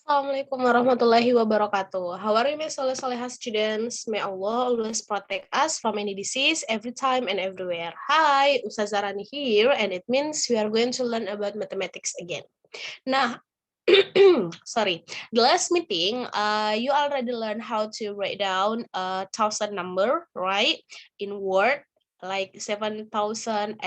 Assalamualaikum warahmatullahi wabarakatuh. How are you, my soleh-soleha students? May Allah always protect us from any disease, every time and everywhere. Hi, Ustazah Rani here, and it means we are going to learn about mathematics again. Nah, sorry, the last meeting, you already learned how to write down a thousand number, right? In word, like 7,921,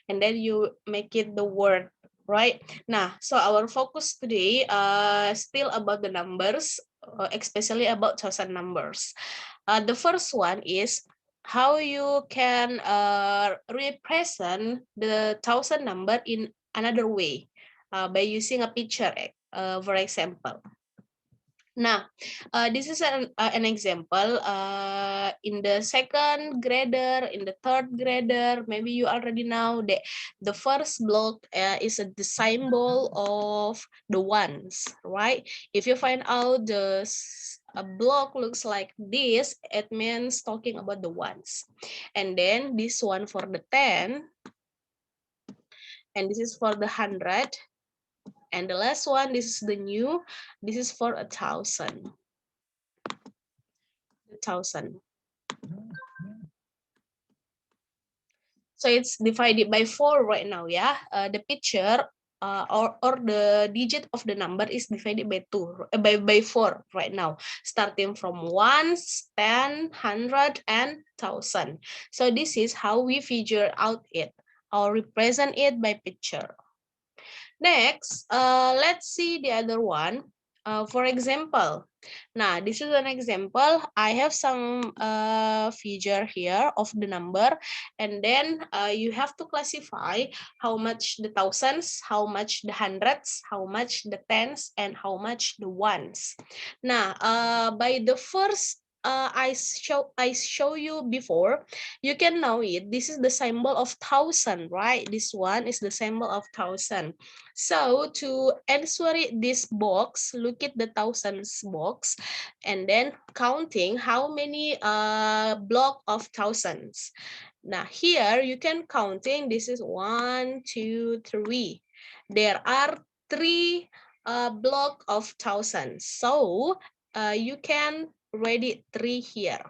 and then you make it the word, right? Nah, so our focus today still about the numbers, especially about thousand numbers. The first one is how you can represent the thousand number in another way by using a picture, for example. Nah, this is an example in the second grader, in the third grader. Maybe you already know that the first block is the symbol of the ones, right? If you find out a block looks like this, it means talking about the ones. And then this one for the 10, and this is for the 100. And the last one, this is the new, this is for 1,000. 1,000. So it's divided by 4 right now, yeah. The picture or the digit of the number is divided by 4 right now, starting from ones, 10, 100, and 1,000. So this is how we figure out it or represent it by picture. Next, let's see the other one. For example, now this is an example. I have some figure here of the number, and then you have to classify how much the thousands, how much the hundreds, how much the tens, and how much the ones. Now, by the first I show you before, you can know it. This is the symbol of thousand, right? This one is the symbol of thousand. So to answer it, this box, look at the thousands box, and then counting how many block of thousands. Now here you can counting. This is 1, 2, 3. There are 3 block of thousands. So you can write it 3 here.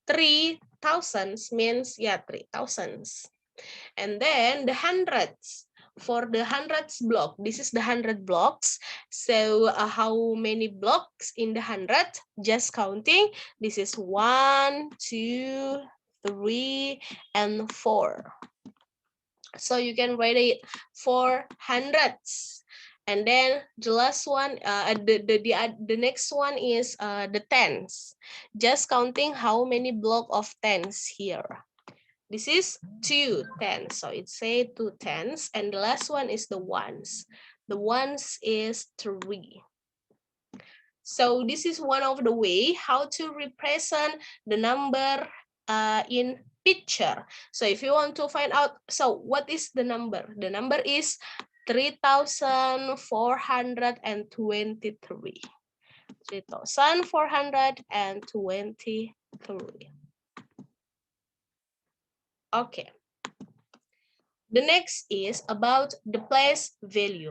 3,000 means 3,000. And then the hundreds. For the hundreds block, this is the 100 blocks. So how many blocks in the 100? Just counting. This is 1, 2, 3, and 4. So you can write it 4 hundreds. And then the last one, the next one is the tens. Just counting how many block of tens here. This is 2 tens, so it say 2 tens, and the last one is the ones. The ones is 3. So this is one of the way how to represent the number in picture. So if you want to find out, so what is the number? The number is 3,423. 3,423. Okay. The next is about the place value.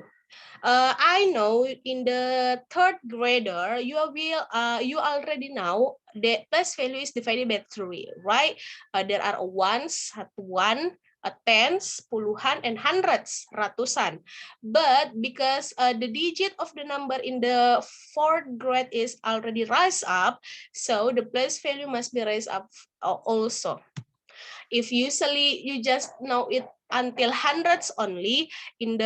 I know in the third grader, you already know the place value is divided by 3, right? There are ones, satuan, tens, puluhan, and hundreds, ratusan. But because the digit of the number in the fourth grade is already raised up, so the place value must be raised up also. If usually you just know it until hundreds only, in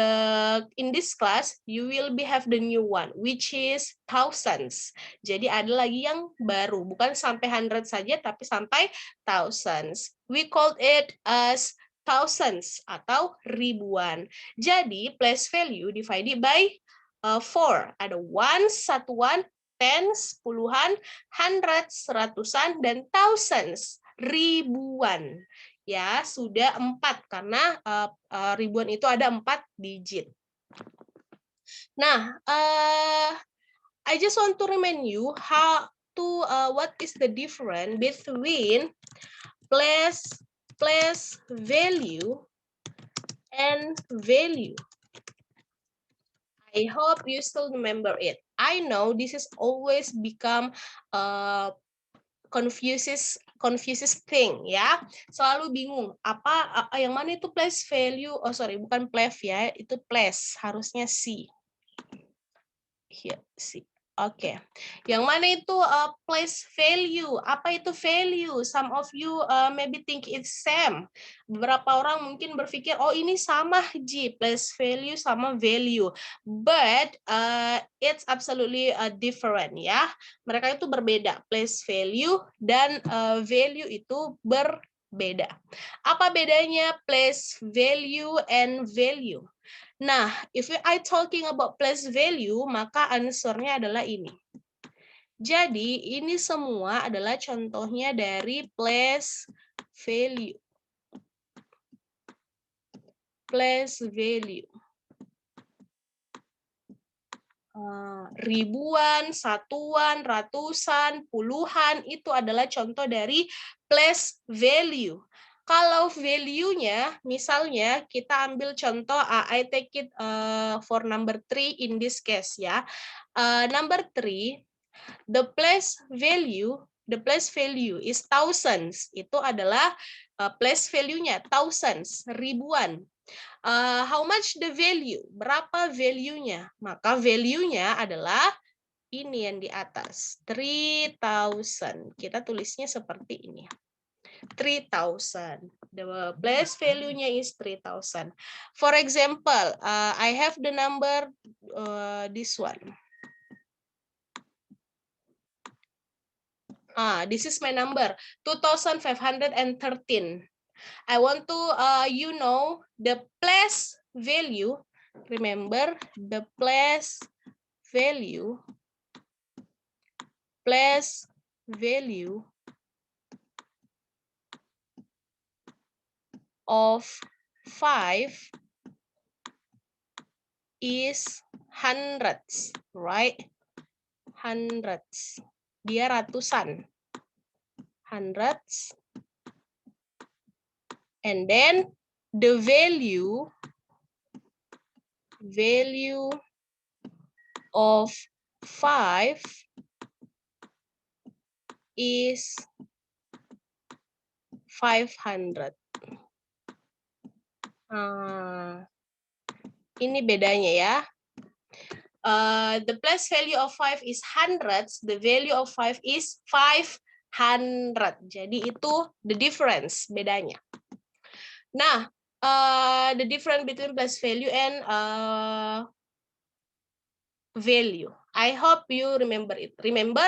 this class you will be have the new one which is thousands. Jadi ada lagi yang baru, bukan sampai hundreds saja tapi sampai thousands. We called it as thousands atau ribuan. Jadi place value divided by 4. Ada ones, satuan, tens, puluhan, hundreds, ratusan, dan thousands, ribuan. Ya, sudah 4 karena ribuan itu ada 4 digit. Nah, I just want to remind you how to what is the difference between place value and value. I hope you still remember it. I know this is always become confuses thing ya. Selalu bingung apa yang mana itu place value. Oh sorry, bukan place ya, itu place, harusnya C. Here, C. Oke, yang mana itu place value? Apa itu value? Some of you maybe think it's same. Beberapa orang mungkin berpikir, oh ini sama G, place value sama value. But it's absolutely different ya. Mereka itu berbeda. Place value dan value itu berbeda. Apa bedanya place value and value? Nah, if I talking about place value, maka answernya adalah ini. Jadi, ini semua adalah contohnya dari place value. Place value. Ribuan, satuan, ratusan, puluhan, itu adalah contoh dari place value. Kalau value-nya, misalnya kita ambil contoh, I take it for number 3 in this case ya. Number 3, the place value is thousands. Itu adalah place value-nya, thousands, ribuan. How much the value? Berapa value-nya? Maka value-nya adalah ini yang di atas, 3,000. Kita tulisnya seperti ini. 3,000. The place value-nya is 3,000. For example, I have the number this one. This is my number, 2,513. I want to you know the place value. Remember the place value of 5 is hundreds, right? Hundreds. Dia ratusan. Hundreds. And then the value of 5 is 500. Ini bedanya ya. The place value of 5 is hundreds, the value of 5 is 500. Jadi itu the difference, bedanya. Nah, the difference between place value and value. I hope you remember it. Remember,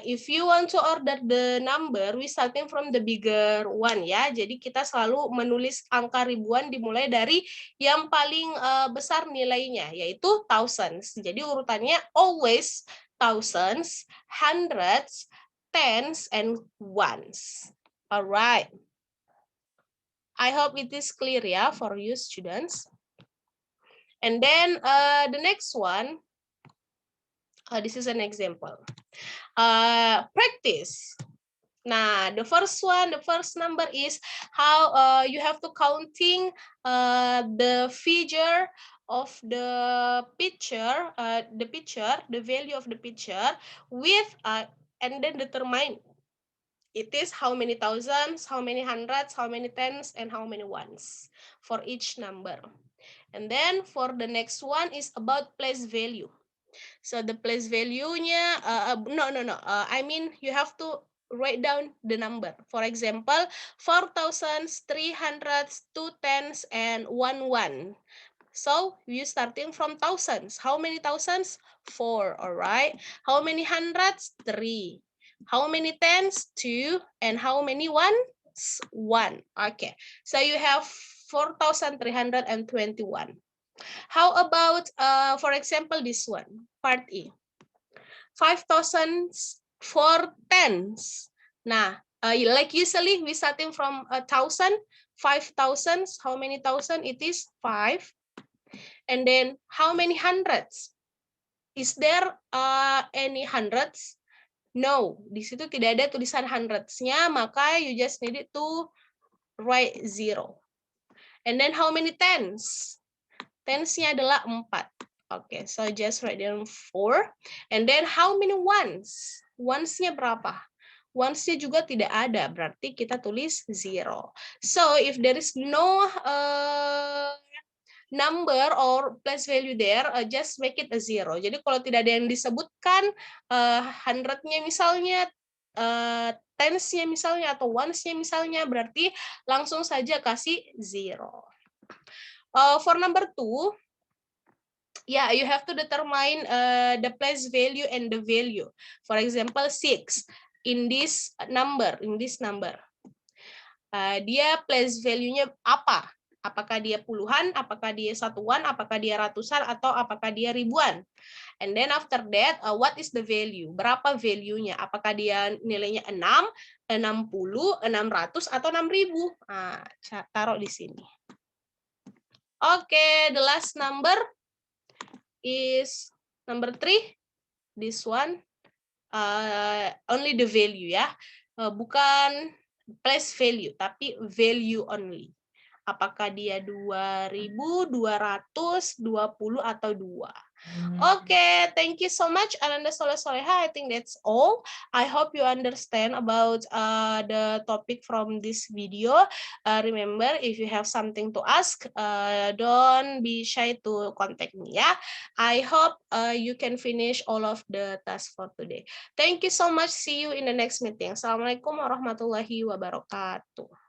if you want to order the number, we starting from the bigger one ya. Jadi kita selalu menulis angka ribuan dimulai dari yang paling besar nilainya, yaitu thousands. Jadi urutannya always thousands, hundreds, tens, and ones. Alright. I hope it is clear ya for you students. And then the next one, this is an example. Practice. Nah, the first number is how you have to counting the figure of the picture, the value of the picture with and then determine it is how many thousands, how many hundreds, how many tens, and how many ones for each number. And then for the next one is about place value. So the place value-nya, I mean you have to write down the number. For example, 4,000, 300, 2 tens, and 1 one. So you starting from thousands. How many thousands? 4, all right. How many hundreds? 3. How many tens? 2. And how many ones? 1. Okay. So you have 4,321. How about, for example, this one, part E. 5,000 for tens. Nah, like usually we starting from 1,000, 5,000. How many thousand? It is 5. And then how many hundreds? Is there any hundreds? No, di situ tidak ada tulisan hundreds-nya, maka you just need it to write 0. And then how many tens? Tens-nya adalah 4. Okay, so just write down 4. And then how many ones? Ones-nya berapa? Ones-nya juga tidak ada, berarti kita tulis 0. So if there is no number or place value there, just make it a 0. Jadi kalau tidak ada yang disebutkan, 100-nya misalnya, tens-nya misalnya, atau ones-nya misalnya, berarti langsung saja kasih 0. For number 2, yeah, you have to determine the place value and the value. For example, 6 in this number, dia place value-nya apa? Apakah dia puluhan, apakah dia satuan, apakah dia ratusan, atau apakah dia ribuan? And then after that, what is the value? Berapa value-nya? Apakah dia nilainya 6, 60, 600, atau 6000? Nah, taruh di sini. Okay, the last number is number 3. This one, only the value ya. Bukan place value, tapi value only. Apakah dia 2220 atau 2. Okay, thank you so much, Ananda Soleh Soleha. I think that's all. I hope you understand about the topic from this video. Remember, if you have something to ask, don't be shy to contact me. Yeah, I hope you can finish all of the tasks for today. Thank you so much. See you in the next meeting. Assalamualaikum warahmatullahi wabarakatuh.